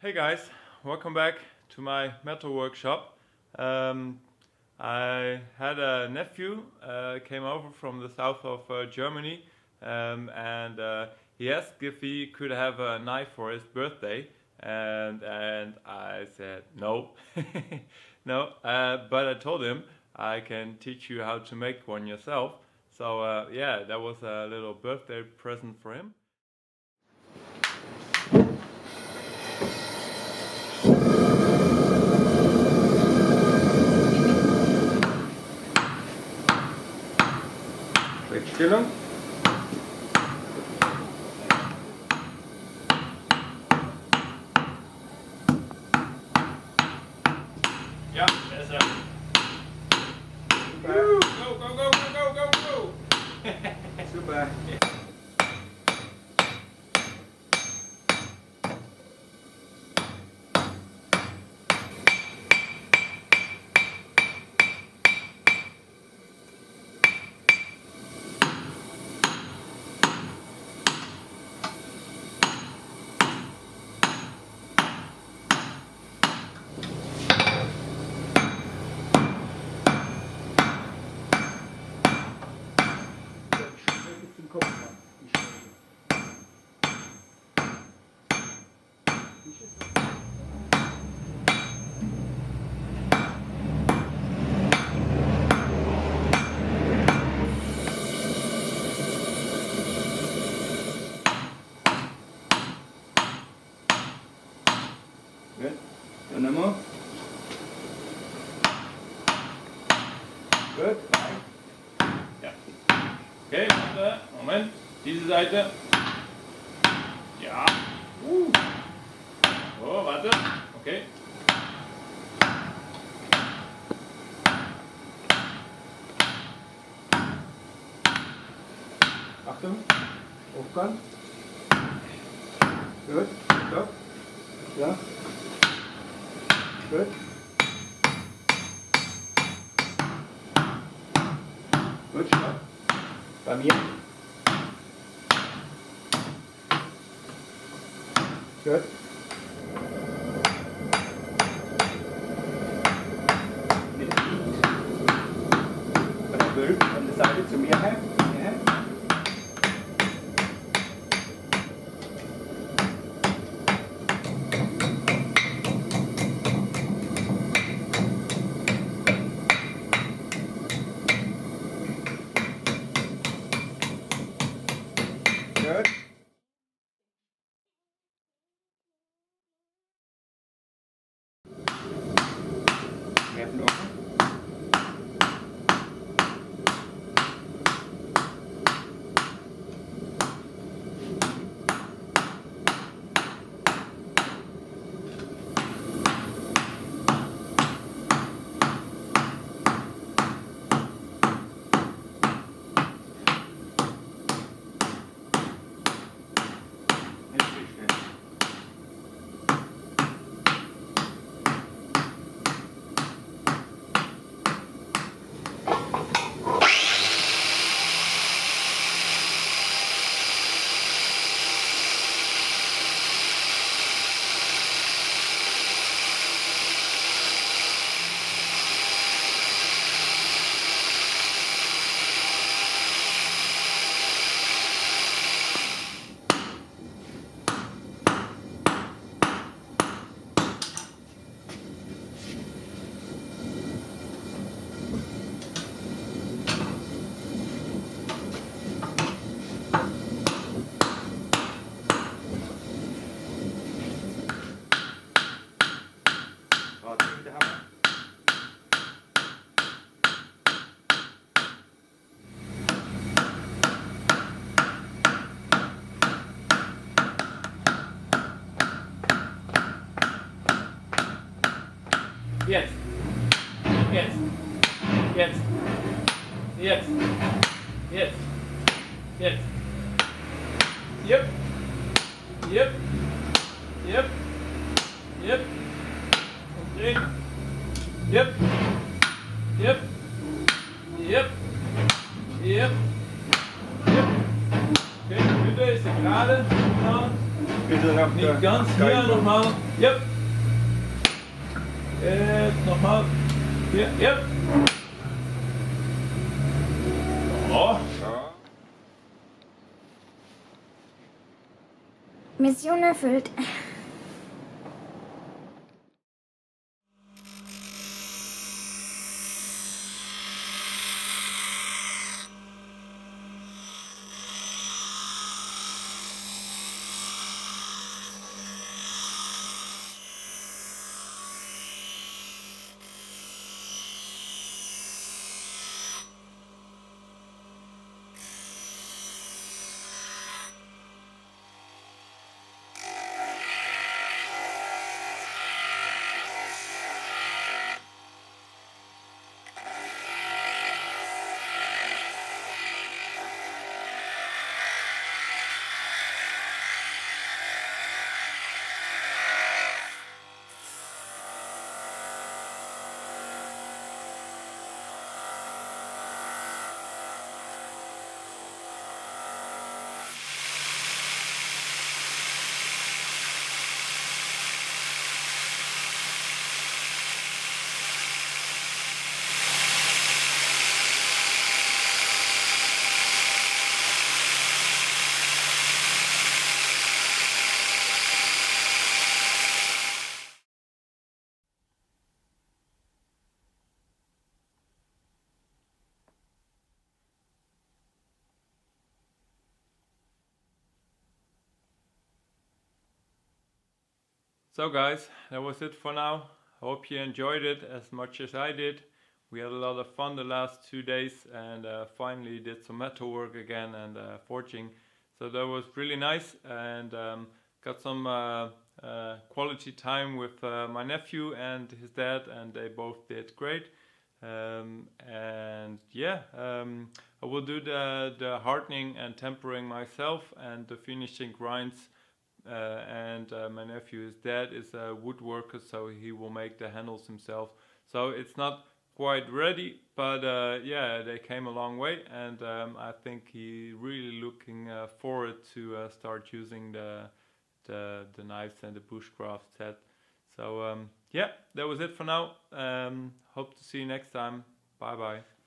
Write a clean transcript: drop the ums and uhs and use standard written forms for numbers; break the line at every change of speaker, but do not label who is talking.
Hey guys, welcome back to my metal workshop. I had a nephew came over from the south of Germany, and he asked if he could have a knife for his birthday, and I said no, no. But I told him I can teach you how to make one yourself. So yeah, that was a little birthday present for him. Wegstellung. Ja, besser. Super. Go, go, go, go, go, go. Super. Good. One more. Good. Ja. Okay, warte. Moment. Diese Seite. Ja. So, warte. Okay. Achtung. Aufgang. Gut. Stopp. Ja. Gut. Gut, stopp. Bei mir. Gut. Von der Böll, von der Seite zu mir her. Good. Häfen offen. Jetzt. Jetzt. Jetzt. Jetzt. Jetzt. Jetzt. Yep. Yep. Yep. Yep. Okay. Yep. Yep. Yep. Yep. Yep. Okay, Mitte ist er gerade. Genau. Nicht ganz. Hier nochmal. Yep. Jetzt nochmal. Hier. Yep. Oh.
Mission erfüllt.
So guys, that was it for now. Hope you enjoyed it as much as I did. We had a lot of fun the last 2 days and finally did some metal work again and forging. So that was really nice and got some quality time with my nephew and his dad, and they both did great. And yeah, I will do the hardening and tempering myself and the finishing grinds. And my nephew's dad is a woodworker, so he will make the handles himself. So it's not quite ready, but yeah, they came a long way, and I think he really looking forward to start using the knives and the bushcraft set. So yeah, that was it for now. Hope to see you next time. Bye bye.